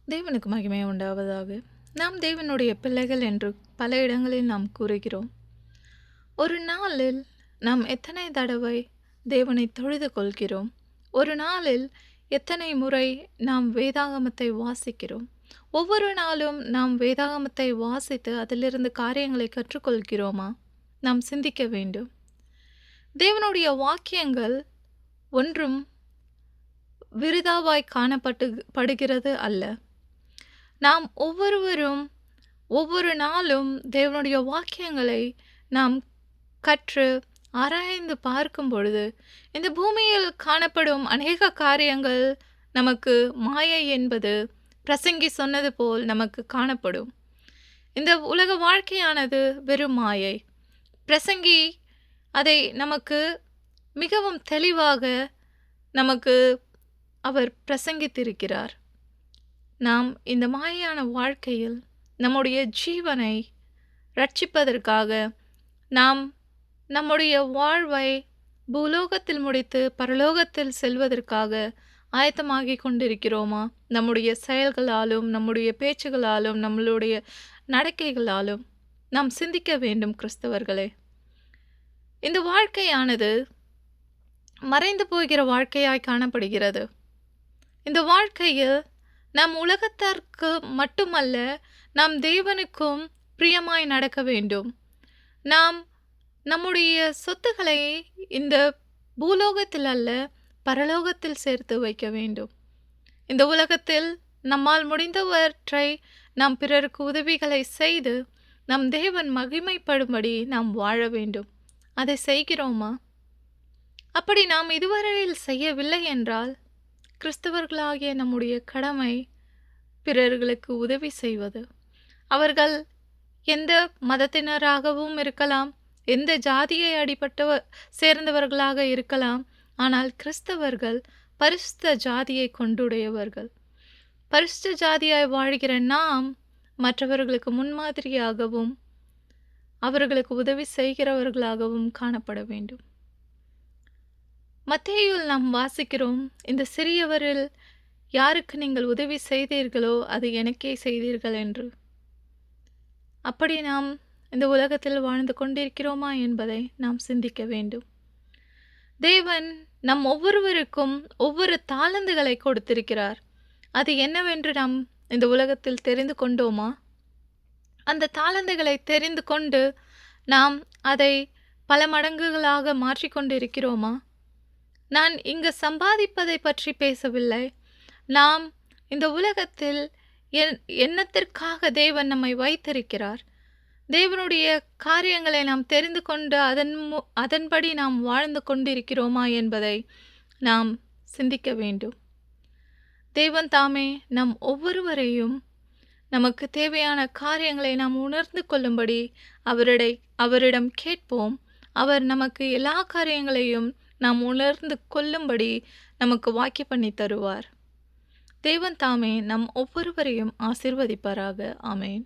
தேவனுக்கு மகிமை உண்டாவதாக. நாம் தேவனுடைய பிள்ளைகள் என்று பல இடங்களில் நாம் கூறுகிறோம். ஒரு நாளில் நாம் எத்தனை தடவை தேவனை தொழுது கொள்கிறோம்? ஒரு நாளில் எத்தனை முறை நாம் வேதாகமத்தை வாசிக்கிறோம்? ஒவ்வொரு நாளும் நாம் வேதாகமத்தை வாசித்து அதிலிருந்து காரியங்களை கற்றுக்கொள்கிறோமா? நாம் சிந்திக்க வேண்டும். தேவனுடைய வாக்கியங்கள் ஒன்றும் விருதாவாய் படுகிறது அல்ல. நாம் ஒவ்வொருவரும் ஒவ்வொரு நாளும் தேவனுடைய வாக்கியங்களை நாம் கற்று ஆராய்ந்து பார்க்கும் பொழுது இந்த பூமியில் காணப்படும் அநேக காரியங்கள் நமக்கு மாயை என்பது பிரசங்கி சொன்னது போல் நமக்கு காணப்படும். இந்த உலக வாழ்க்கையானது வெறும் மாயை. பிரசங்கி அதை நமக்கு மிகவும் தெளிவாக நமக்கு அவர் பிரசங்கித்திருக்கிறார். நாம் இந்த மாயான வாழ்க்கையில் நம்முடைய ஜீவனை ரட்சிப்பதற்காக நாம் நம்முடைய வாழ்வை பூலோகத்தில் முடித்து பரலோகத்தில் செல்வதற்காக ஆயத்தமாகி கொண்டிருக்கிறோமா? நம்முடைய செயல்களாலும் நம்முடைய பேச்சுகளாலும் நம்மளுடைய நடக்கைகளாலும் நாம் சிந்திக்க வேண்டும். கிறிஸ்தவர்களே, இந்த வாழ்க்கையானது மறைந்து போகிற வாழ்க்கையாய் காணப்படுகிறது. இந்த வாழ்க்கையில் நம் உலகத்திற்கு மட்டுமல்ல, நாம் தேவனுக்கும் பிரியமாய் நடக்க வேண்டும். நாம் நம்முடைய சொத்துக்களை இந்த பூலோகத்தில் அல்ல, பரலோகத்தில் சேர்த்து வைக்க வேண்டும். இந்த உலகத்தில் நம்மால் முடிந்தவற்றை நாம் பிறருக்கு உதவிகளை செய்து நம் தேவன் மகிமைப்படும்படி நாம் வாழ வேண்டும். அதை செய்கிறோமா? அப்படி நாம் இதுவரையில் செய்யவில்லை என்றால், கிறிஸ்தவர்களாகிய நம்முடைய கடமை பிறர்களுக்கு உதவி செய்வது. அவர்கள் எந்த மதத்தினராகவும் இருக்கலாம், எந்த ஜாதியை சேர்ந்தவர்களாக இருக்கலாம். ஆனால் கிறிஸ்தவர்கள் பரிசுத்த ஜாதியை கொண்டுடையவர்கள். பரிசுத்த ஜாதியாய் வாழ்கிற நாம் மற்றவர்களுக்கு முன்மாதிரியாகவும் அவர்களுக்கு உதவி செய்கிறவர்களாகவும் காணப்பட வேண்டும். மத்தேயுவில் நாம் வாசிக்கிறோம், இந்த சிறியவரில் யாருக்கு நீங்கள் உதவி செய்தீர்களோ அது எனக்கே செய்தீர்கள் என்று. அப்படி நாம் இந்த உலகத்தில் வாழ்ந்து கொண்டிருக்கிறோமா என்பதை நாம் சிந்திக்க வேண்டும். தேவன் நம் ஒவ்வொருவருக்கும் ஒவ்வொரு தாளந்துகளை கொடுத்திருக்கிறார். அது என்னவென்று நாம் இந்த உலகத்தில் தெரிந்து கொண்டோமா? அந்த தாளந்துகளை தெரிந்து கொண்டு நாம் அதை பல மடங்குகளாக மாற்றிக்கொண்டிருக்கிறோமா? நான் இங்கு சம்பாதிப்பதை பற்றி பேசவில்லை. நாம் இந்த உலகத்தில் எண்ணத்திற்காக தேவன் நம்மை வைத்திருக்கிறார். தேவனுடைய காரியங்களை நாம் தெரிந்து கொண்டு அதன்படி நாம் வாழ்ந்து கொண்டிருக்கிறோமா என்பதை நாம் சிந்திக்க வேண்டும். தேவன் தாமே நம் ஒவ்வொருவரையும் நமக்கு தேவையான காரியங்களை நாம் உணர்ந்து கொள்ளும்படி அவரிடம் கேட்போம். அவர் நமக்கு எல்லா காரியங்களையும் நாம் உணர்ந்து கொள்ளும்படி நமக்கு வாக்கிய பண்ணி தருவார். தேவன் தாமே நம் ஒவ்வொருவரையும் ஆசீர்வதிப்பாராக. ஆமென்.